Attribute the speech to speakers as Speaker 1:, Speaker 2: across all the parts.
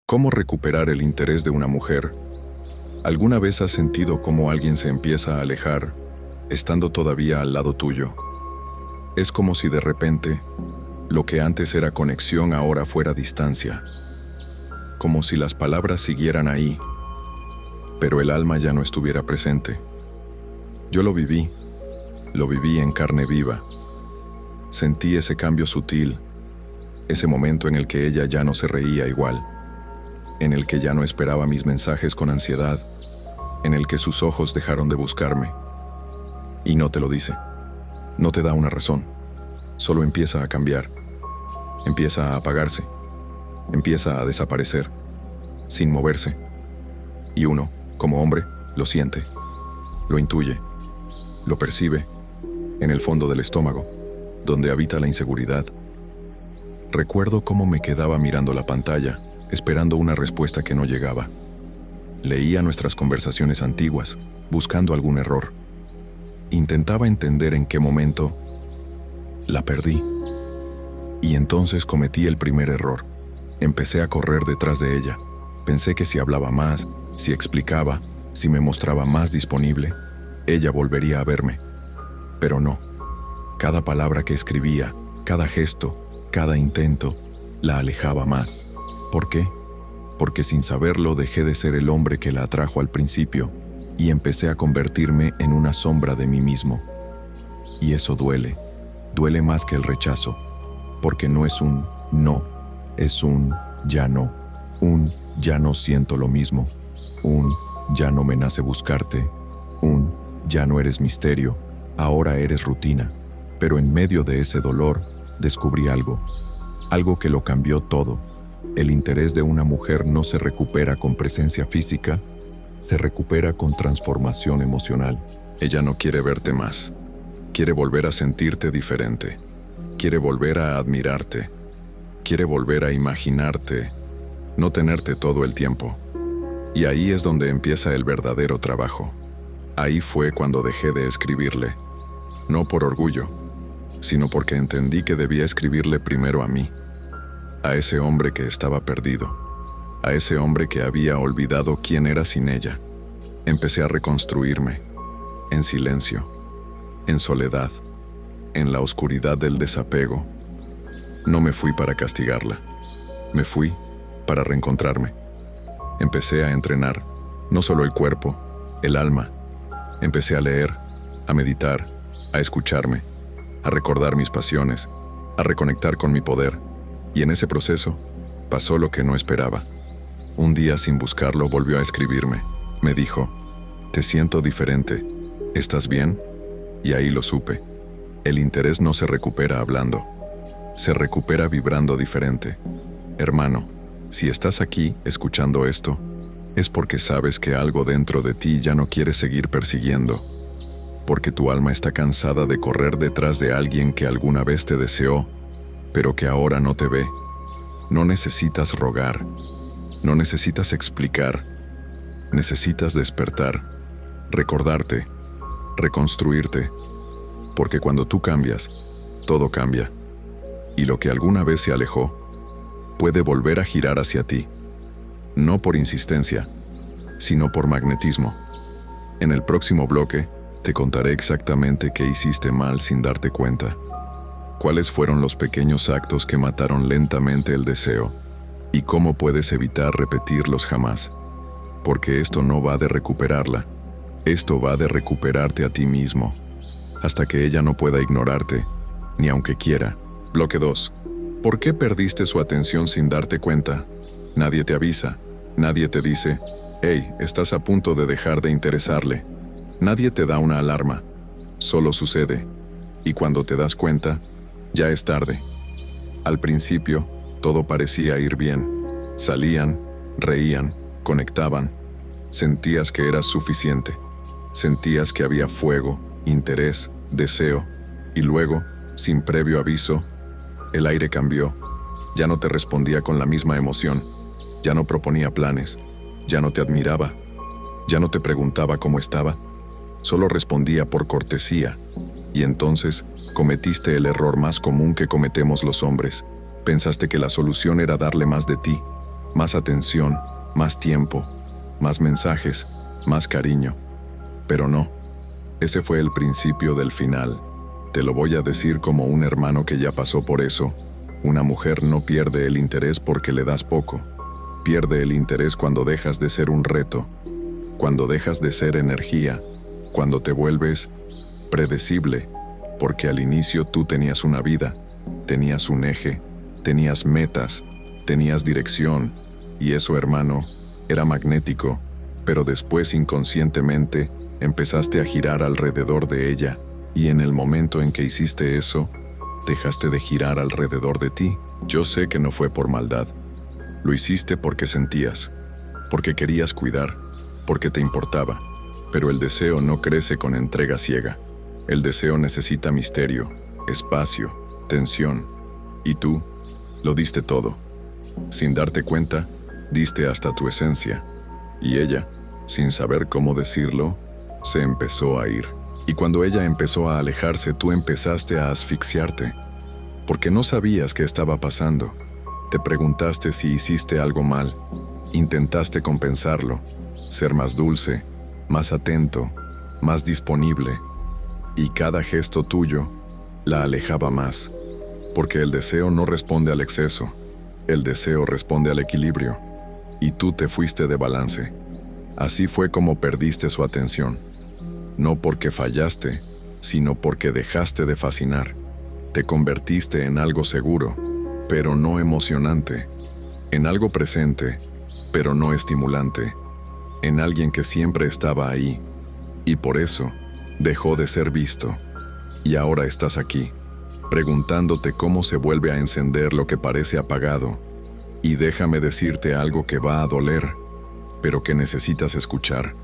Speaker 1: ¿Cómo recuperar el interés de una mujer? ¿Alguna vez has sentido cómo alguien se empieza a alejar, estando todavía al lado tuyo? Es como si de repente, lo que antes era conexión ahora fuera distancia. Como si las palabras siguieran ahí, pero el alma ya no estuviera presente. Yo lo viví en carne viva. Sentí ese cambio sutil, ese momento en el que ella ya no se reía igual, en el que ya no esperaba mis mensajes con ansiedad, en el que sus ojos dejaron de buscarme. Y no te lo dice, no te da una razón, solo empieza a cambiar, empieza a apagarse, empieza a desaparecer, sin moverse. Y uno, como hombre, lo siente, lo intuye, lo percibe, en el fondo del estómago, donde habita la inseguridad. Recuerdo cómo me quedaba mirando la pantalla, esperando una respuesta que no llegaba. Leía nuestras conversaciones antiguas, buscando algún error. Intentaba entender en qué momento la perdí. Y entonces cometí el primer error. Empecé a correr detrás de ella. Pensé que si hablaba más, si explicaba, si me mostraba más disponible, ella volvería a verme. Pero no. Cada palabra que escribía, cada gesto, cada intento, la alejaba más. ¿Por qué? Porque sin saberlo dejé de ser el hombre que la atrajo al principio y empecé a convertirme en una sombra de mí mismo. Y eso duele más que el rechazo, porque no es un no, es un ya no siento lo mismo, un ya no me nace buscarte, un ya no eres misterio, ahora eres rutina. Pero en medio de ese dolor descubrí algo que lo cambió todo. El interés de una mujer no se recupera con presencia física, se recupera con transformación emocional. Ella no quiere verte más, quiere volver a sentirte diferente, quiere volver a admirarte, quiere volver a imaginarte, no tenerte todo el tiempo. Y ahí es donde empieza el verdadero trabajo. Ahí fue cuando dejé de escribirle, no por orgullo, sino porque entendí que debía escribirle primero a mí, a ese hombre que estaba perdido, a ese hombre que había olvidado quién era sin ella. Empecé a reconstruirme, en silencio, en soledad, en la oscuridad del desapego. No me fui para castigarla, me fui para reencontrarme. Empecé a entrenar, no solo el cuerpo, el alma. Empecé a leer, a meditar, a escucharme, a recordar mis pasiones, a reconectar con mi poder. Y en ese proceso, pasó lo que no esperaba. Un día, sin buscarlo, volvió a escribirme. Me dijo, «Te siento diferente. ¿Estás bien?» Y ahí lo supe. El interés no se recupera hablando. Se recupera vibrando diferente. Hermano, si estás aquí, escuchando esto, es porque sabes que algo dentro de ti ya no quiere seguir persiguiendo. Porque tu alma está cansada de correr detrás de alguien que alguna vez te deseó, pero que ahora no te ve. No necesitas rogar, no necesitas explicar, necesitas despertar, recordarte, reconstruirte, porque cuando tú cambias, todo cambia, y lo que alguna vez se alejó, puede volver a girar hacia ti, no por insistencia, sino por magnetismo. En el próximo bloque, te contaré exactamente qué hiciste mal sin darte cuenta. ¿Cuáles fueron los pequeños actos que mataron lentamente el deseo? ¿Y cómo puedes evitar repetirlos jamás? Porque esto no va de recuperarla, esto va de recuperarte a ti mismo, hasta que ella no pueda ignorarte, ni aunque quiera. Bloque 2. ¿Por qué perdiste su atención sin darte cuenta? Nadie te avisa, nadie te dice, «Hey, estás a punto de dejar de interesarle». Nadie te da una alarma, solo sucede, y cuando te das cuenta, ya es tarde. Al principio, todo parecía ir bien. Salían, reían, conectaban. Sentías que eras suficiente. Sentías que había fuego, interés, deseo. Y luego, sin previo aviso, el aire cambió. Ya no te respondía con la misma emoción. Ya no proponía planes. Ya no te admiraba. Ya no te preguntaba cómo estaba. Solo respondía por cortesía. Y entonces, cometiste el error más común que cometemos los hombres. Pensaste que la solución era darle más de ti, más atención, más tiempo, más mensajes, más cariño. Pero no, ese fue el principio del final. Te lo voy a decir como un hermano que ya pasó por eso. Una mujer no pierde el interés porque le das poco. Pierde el interés cuando dejas de ser un reto, cuando dejas de ser energía, cuando te vuelves predecible, porque al inicio tú tenías una vida, tenías un eje, tenías metas, tenías dirección, y eso, hermano, era magnético, pero después inconscientemente empezaste a girar alrededor de ella, y en el momento en que hiciste eso, dejaste de girar alrededor de ti. Yo sé que no fue por maldad. Lo hiciste porque sentías, porque querías cuidar, porque te importaba. Pero el deseo no crece con entrega ciega. El deseo necesita misterio, espacio, tensión. Y tú lo diste todo. Sin darte cuenta, diste hasta tu esencia. Y ella, sin saber cómo decirlo, se empezó a ir. Y cuando ella empezó a alejarse, tú empezaste a asfixiarte. Porque no sabías qué estaba pasando. Te preguntaste si hiciste algo mal. Intentaste compensarlo, ser más dulce, más atento, más disponible. Y cada gesto tuyo la alejaba más. Porque el deseo no responde al exceso. El deseo responde al equilibrio. Y tú te fuiste de balance. Así fue como perdiste su atención. No porque fallaste, sino porque dejaste de fascinar. Te convertiste en algo seguro, pero no emocionante. En algo presente, pero no estimulante. En alguien que siempre estaba ahí. Y por eso, dejó de ser visto. Y ahora estás aquí, preguntándote cómo se vuelve a encender lo que parece apagado. Y déjame decirte algo que va a doler, pero que necesitas escuchar.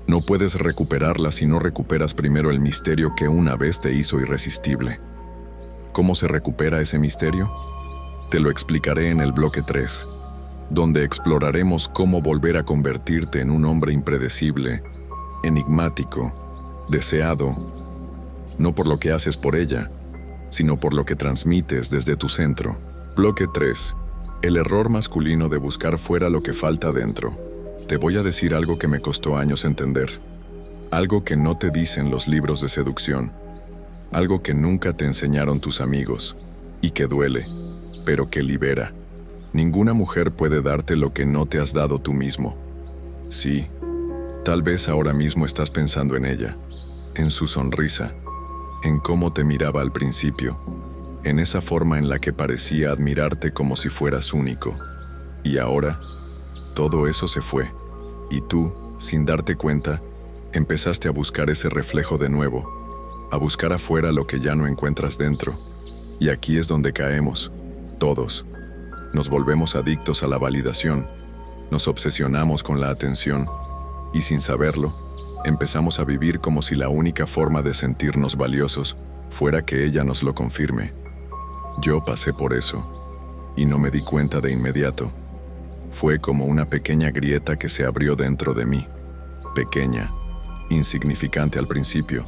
Speaker 1: No puedes recuperarla si no recuperas primero el misterio que una vez te hizo irresistible. ¿Cómo se recupera ese misterio? Te lo explicaré en el bloque 3, donde exploraremos cómo volver a convertirte en un hombre impredecible, enigmático, deseado, no por lo que haces por ella, sino por lo que transmites desde tu centro. Bloque 3. El error masculino de buscar fuera lo que falta dentro. Te voy a decir algo que me costó años entender. Algo que no te dicen los libros de seducción. Algo que nunca te enseñaron tus amigos. Y que duele, pero que libera. Ninguna mujer puede darte lo que no te has dado tú mismo. Sí, tal vez ahora mismo estás pensando en ella, en su sonrisa, en cómo te miraba al principio, en esa forma en la que parecía admirarte como si fueras único. Y ahora, todo eso se fue, y tú, sin darte cuenta, empezaste a buscar ese reflejo de nuevo, a buscar afuera lo que ya no encuentras dentro. Y aquí es donde caemos, todos. Nos volvemos adictos a la validación, nos obsesionamos con la atención, y sin saberlo, empezamos a vivir como si la única forma de sentirnos valiosos fuera que ella nos lo confirme. Yo pasé por eso, y no me di cuenta de inmediato. Fue como una pequeña grieta que se abrió dentro de mí, pequeña, insignificante al principio,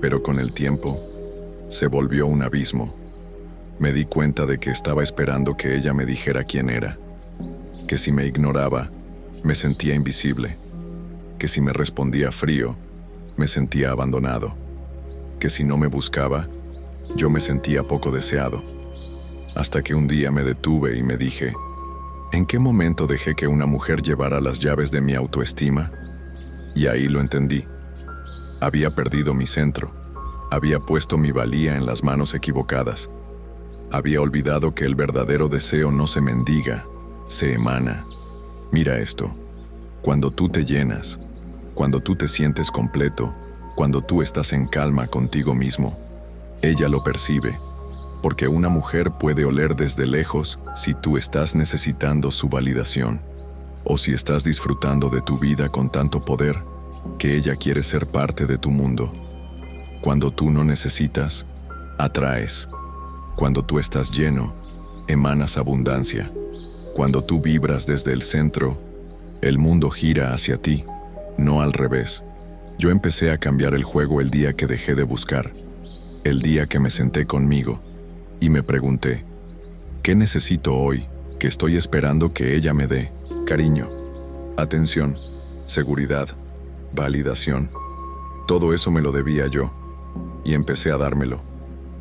Speaker 1: pero con el tiempo, se volvió un abismo. Me di cuenta de que estaba esperando que ella me dijera quién era, que si me ignoraba, me sentía invisible, que si me respondía frío, me sentía abandonado, que si no me buscaba, yo me sentía poco deseado. Hasta que un día me detuve y me dije, ¿en qué momento dejé que una mujer llevara las llaves de mi autoestima? Y ahí lo entendí. Había perdido mi centro, había puesto mi valía en las manos equivocadas. Había olvidado que el verdadero deseo no se mendiga, se emana. Mira esto, cuando tú te llenas, cuando tú te sientes completo, cuando tú estás en calma contigo mismo, ella lo percibe, porque una mujer puede oler desde lejos si tú estás necesitando su validación, o si estás disfrutando de tu vida con tanto poder que ella quiere ser parte de tu mundo. Cuando tú no necesitas, atraes. Cuando tú estás lleno, emanas abundancia. Cuando tú vibras desde el centro, el mundo gira hacia ti, no al revés. Yo empecé a cambiar el juego el día que dejé de buscar, el día que me senté conmigo y me pregunté, ¿qué necesito hoy que estoy esperando que ella me dé cariño, atención, seguridad, validación. Todo eso me lo debía yo, y empecé a dármelo.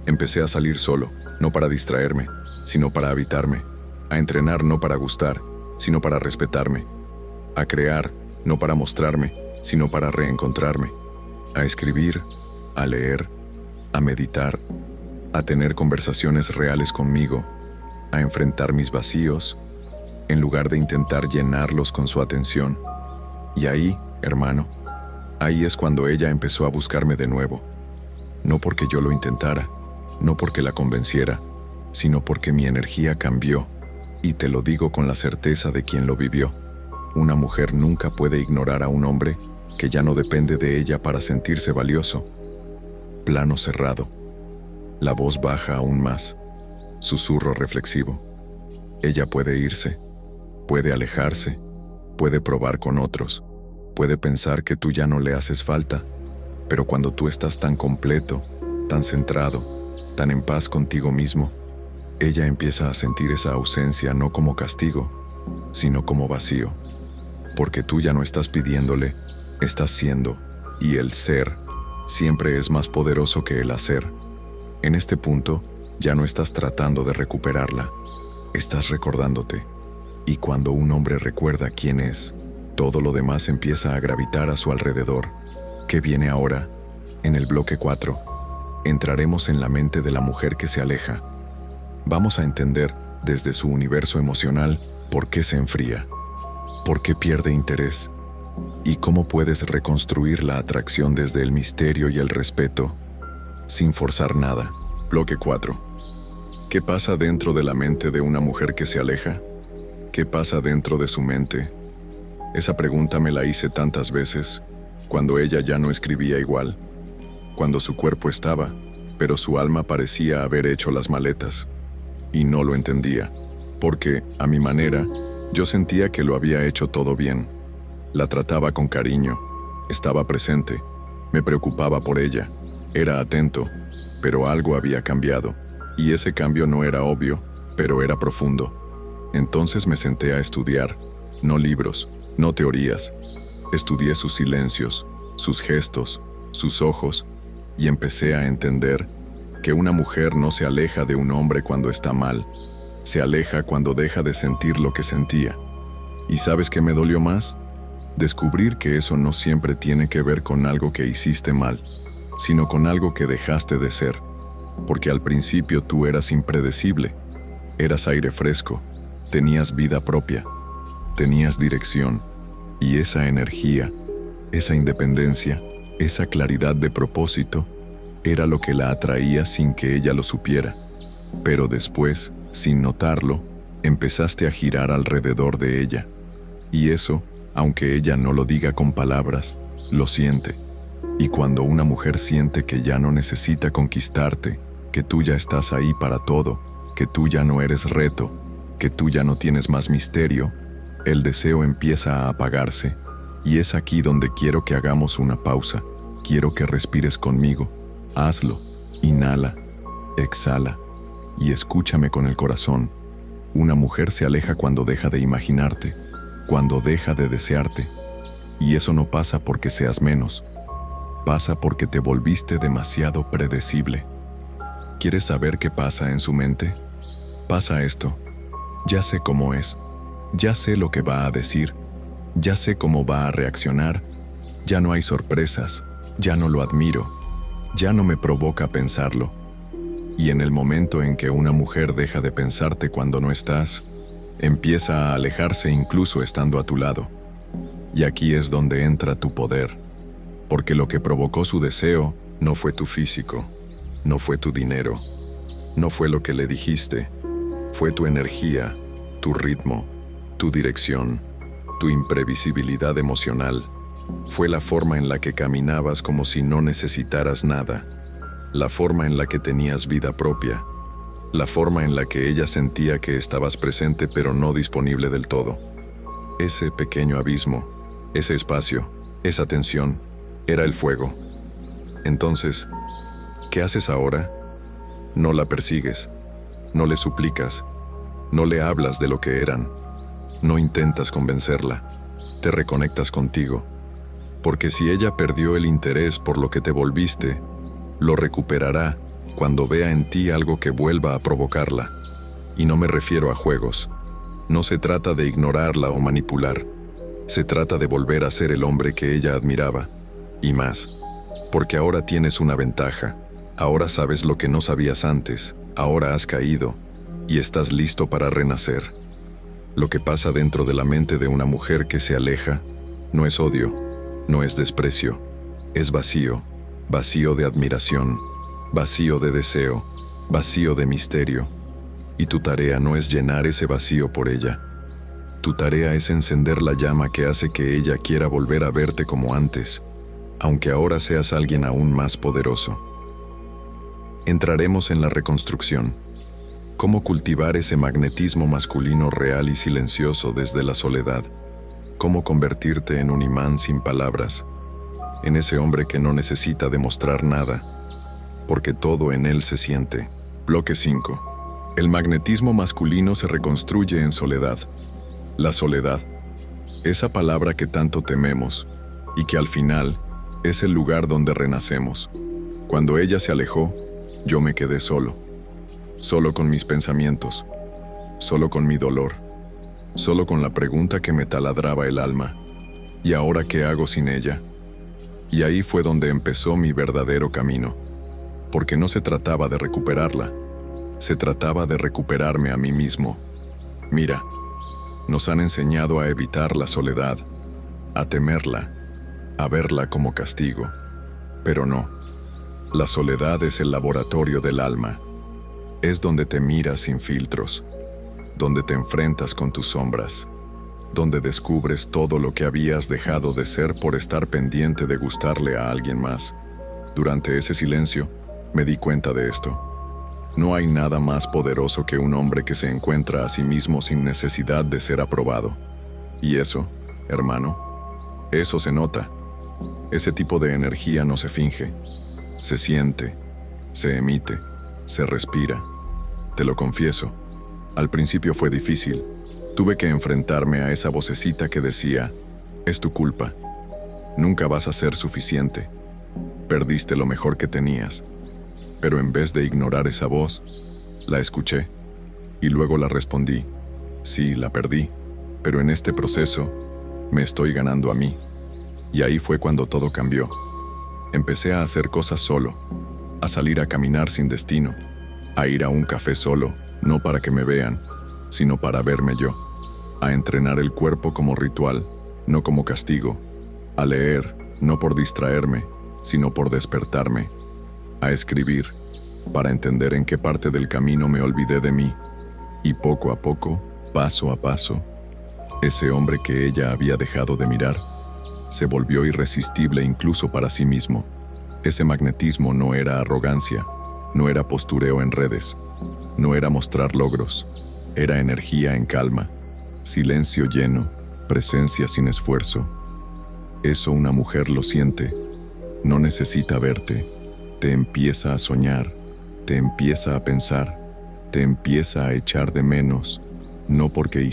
Speaker 1: Empecé a salir solo, no para distraerme, sino para habitarme, a entrenar no para gustar, sino para respetarme, a crear no para mostrarme, sino para reencontrarme, a escribir, a leer, a meditar, a tener conversaciones reales conmigo, a enfrentar mis vacíos, en lugar de intentar llenarlos con su atención. Y ahí, hermano, ahí es cuando ella empezó a buscarme de nuevo. No porque yo lo intentara, no porque la convenciera, sino porque mi energía cambió, y te lo digo con la certeza de quien lo vivió. Una mujer nunca puede ignorar a un hombre que ya no depende de ella para sentirse valioso. Plano cerrado. La voz baja aún más. Susurro reflexivo. Ella puede irse, puede alejarse, puede probar con otros, puede pensar que tú ya no le haces falta, pero cuando tú estás tan completo, tan centrado, tan en paz contigo mismo, ella empieza a sentir esa ausencia no como castigo, sino como vacío. Porque tú ya no estás pidiéndole, estás siendo, y el ser siempre es más poderoso que el hacer. En este punto, ya no estás tratando de recuperarla, estás recordándote. Y cuando un hombre recuerda quién es, todo lo demás empieza a gravitar a su alrededor. ¿Qué viene ahora? En el bloque 4, entraremos en la mente de la mujer que se aleja. Vamos a entender, desde su universo emocional, por qué se enfría, por qué pierde interés, y cómo puedes reconstruir la atracción desde el misterio y el respeto, sin forzar nada. Bloque 4. ¿Qué pasa dentro de la mente de una mujer que se aleja? ¿Qué pasa dentro de su mente? Esa pregunta me la hice tantas veces, cuando ella ya no escribía igual, cuando su cuerpo estaba, pero su alma parecía haber hecho las maletas. Y no lo entendía, porque, a mi manera, yo sentía que lo había hecho todo bien. La trataba con cariño, estaba presente, me preocupaba por ella, era atento, pero algo había cambiado, y ese cambio no era obvio, pero era profundo. Entonces me senté a estudiar, no libros, no teorías. Estudié sus silencios, sus gestos, sus ojos, y empecé a entender que una mujer no se aleja de un hombre cuando está mal, se aleja cuando deja de sentir lo que sentía. ¿Y sabes qué me dolió más? Descubrir que eso no siempre tiene que ver con algo que hiciste mal, sino con algo que dejaste de ser, porque al principio tú eras impredecible, eras aire fresco, tenías vida propia, tenías dirección, y esa energía, esa independencia, esa claridad de propósito, era lo que la atraía sin que ella lo supiera. Pero después, sin notarlo, empezaste a girar alrededor de ella. Y eso, aunque ella no lo diga con palabras, lo siente. Y cuando una mujer siente que ya no necesita conquistarte, que tú ya estás ahí para todo, que tú ya no eres reto, que tú ya no tienes más misterio, el deseo empieza a apagarse. Y es aquí donde quiero que hagamos una pausa. Quiero que respires conmigo. Hazlo, inhala, exhala y escúchame con el corazón. Una mujer se aleja cuando deja de imaginarte, cuando deja de desearte. Y eso no pasa porque seas menos, pasa porque te volviste demasiado predecible. ¿Quieres saber qué pasa en su mente? Pasa esto. Ya sé cómo es, ya sé lo que va a decir, ya sé cómo va a reaccionar, ya no hay sorpresas, ya no lo admiro. Ya no me provoca pensarlo. Y en el momento en que una mujer deja de pensarte cuando no estás, empieza a alejarse incluso estando a tu lado. Y aquí es donde entra tu poder. Porque lo que provocó su deseo no fue tu físico, no fue tu dinero, no fue lo que le dijiste, fue tu energía, tu ritmo, tu dirección, tu imprevisibilidad emocional. Fue la forma en la que caminabas como si no necesitaras nada, la forma en la que tenías vida propia, la forma en la que ella sentía que estabas presente pero no disponible del todo. Ese pequeño abismo, ese espacio, esa tensión, era el fuego. Entonces, ¿qué haces ahora? No la persigues, no le suplicas, No le hablas de lo que eran. No intentas convencerla. Te reconectas contigo. Porque si ella perdió el interés por lo que te volviste, lo recuperará cuando vea en ti algo que vuelva a provocarla. Y no me refiero a juegos. No se trata de ignorarla o manipular. Se trata de volver a ser el hombre que ella admiraba. Y más. Porque ahora tienes una ventaja. Ahora sabes lo que no sabías antes. Ahora has caído. Y estás listo para renacer. Lo que pasa dentro de la mente de una mujer que se aleja no es odio, no es desprecio. Es vacío. Vacío de admiración. Vacío de deseo. Vacío de misterio. Y tu tarea no es llenar ese vacío por ella. Tu tarea es encender la llama que hace que ella quiera volver a verte como antes, aunque ahora seas alguien aún más poderoso. Entraremos en la reconstrucción. Cómo cultivar ese magnetismo masculino real y silencioso desde la soledad. Cómo convertirte en un imán sin palabras, en ese hombre que no necesita demostrar nada, porque todo en él se siente. Bloque 5. El magnetismo masculino se reconstruye en soledad. La soledad, esa palabra que tanto tememos, y que al final es el lugar donde renacemos. Cuando ella se alejó, yo me quedé solo. Solo con mis pensamientos, solo con mi dolor, solo con la pregunta que me taladraba el alma. ¿Y ahora qué hago sin ella? Y ahí fue donde empezó mi verdadero camino. Porque no se trataba de recuperarla, se trataba de recuperarme a mí mismo. Mira, nos han enseñado a evitar la soledad, a temerla, a verla como castigo. Pero no, la soledad es el laboratorio del alma. Es donde te miras sin filtros, donde te enfrentas con tus sombras, donde descubres todo lo que habías dejado de ser por estar pendiente de gustarle a alguien más. Durante ese silencio, me di cuenta de esto. No hay nada más poderoso que un hombre que se encuentra a sí mismo sin necesidad de ser aprobado. Y eso, hermano, eso se nota. Ese tipo de energía no se finge. Se siente, se emite, se respira. Te lo confieso, al principio fue difícil. Tuve que enfrentarme a esa vocecita que decía, es tu culpa. Nunca vas a ser suficiente. Perdiste lo mejor que tenías. Pero en vez de ignorar esa voz, la escuché y luego la respondí. Sí, la perdí, pero en este proceso me estoy ganando a mí. Y ahí fue cuando todo cambió. Empecé a hacer cosas solo, a salir a caminar sin destino, a ir a un café solo, no para que me vean, sino para verme yo, a entrenar el cuerpo como ritual, no como castigo, a leer, no por distraerme, sino por despertarme, a escribir, para entender en qué parte del camino me olvidé de mí, y poco a poco, paso a paso, ese hombre que ella había dejado de mirar, se volvió irresistible incluso para sí mismo. Ese magnetismo no era arrogancia, no era postureo en redes, no era mostrar logros, era energía en calma, silencio lleno, presencia sin esfuerzo. Eso una mujer lo siente, no necesita verte. Te empieza a soñar, te empieza a pensar, te empieza a echar de menos, no porque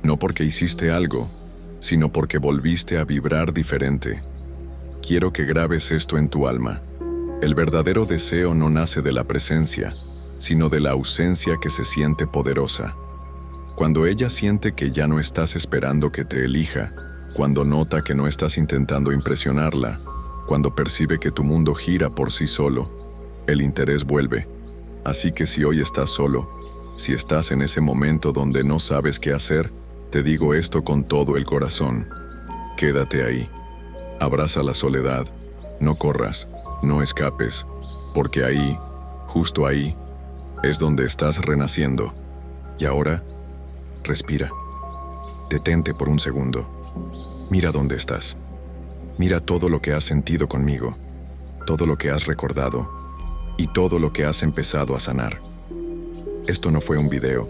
Speaker 1: no porque hiciste algo, sino porque volviste a vibrar diferente. Quiero que grabes esto en tu alma. El verdadero deseo no nace de la presencia, sino de la ausencia que se siente poderosa. Cuando ella siente que ya no estás esperando que te elija, cuando nota que no estás intentando impresionarla, cuando percibe que tu mundo gira por sí solo, el interés vuelve. Así que si hoy estás solo, si estás en ese momento donde no sabes qué hacer, te digo esto con todo el corazón. Quédate ahí. Abraza la soledad. No corras, no escapes, porque ahí, justo ahí, es donde estás renaciendo. Y ahora, respira. Detente por un segundo. Mira dónde estás. Mira todo lo que has sentido conmigo, todo lo que has recordado y todo lo que has empezado a sanar. Esto no fue un video,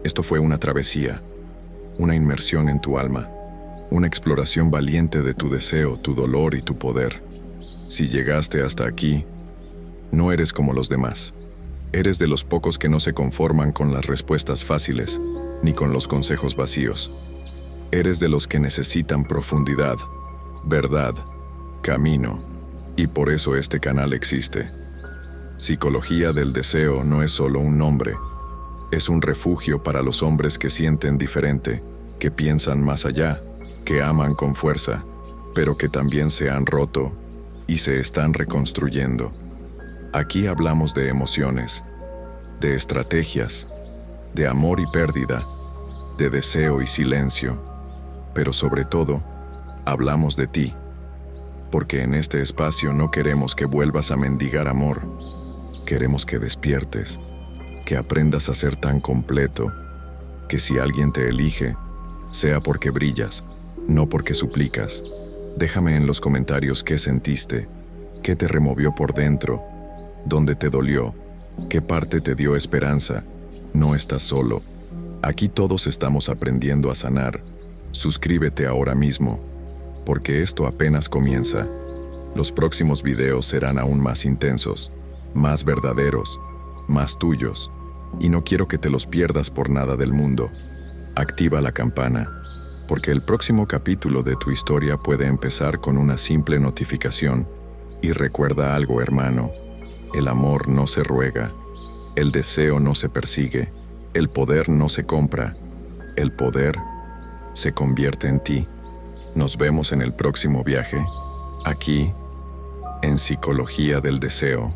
Speaker 1: esto fue una travesía, una inmersión en tu alma, una exploración valiente de tu deseo, tu dolor y tu poder. Si llegaste hasta aquí, no eres como los demás. Eres de los pocos que no se conforman con las respuestas fáciles, ni con los consejos vacíos. Eres de los que necesitan profundidad, verdad, camino, y por eso este canal existe. Psicología del Deseo no es solo un nombre, es un refugio para los hombres que sienten diferente, que piensan más allá, que aman con fuerza, pero que también se han roto y se están reconstruyendo. Aquí hablamos de emociones, de estrategias, de amor y pérdida, de deseo y silencio, pero sobre todo, hablamos de ti, porque en este espacio no queremos que vuelvas a mendigar amor, queremos que despiertes, que aprendas a ser tan completo, que si alguien te elige, sea porque brillas, no porque suplicas. Déjame en los comentarios qué sentiste, qué te removió por dentro, dónde te dolió, qué parte te dio esperanza. No estás solo. Aquí todos estamos aprendiendo a sanar. Suscríbete ahora mismo, porque esto apenas comienza. Los próximos videos serán aún más intensos, más verdaderos, más tuyos, y no quiero que te los pierdas por nada del mundo. Activa la campana, porque el próximo capítulo de tu historia puede empezar con una simple notificación. Y recuerda algo, hermano, el amor no se ruega, el deseo no se persigue, el poder no se compra, el poder se convierte en ti. Nos vemos en el próximo viaje, aquí, en Psicología del Deseo.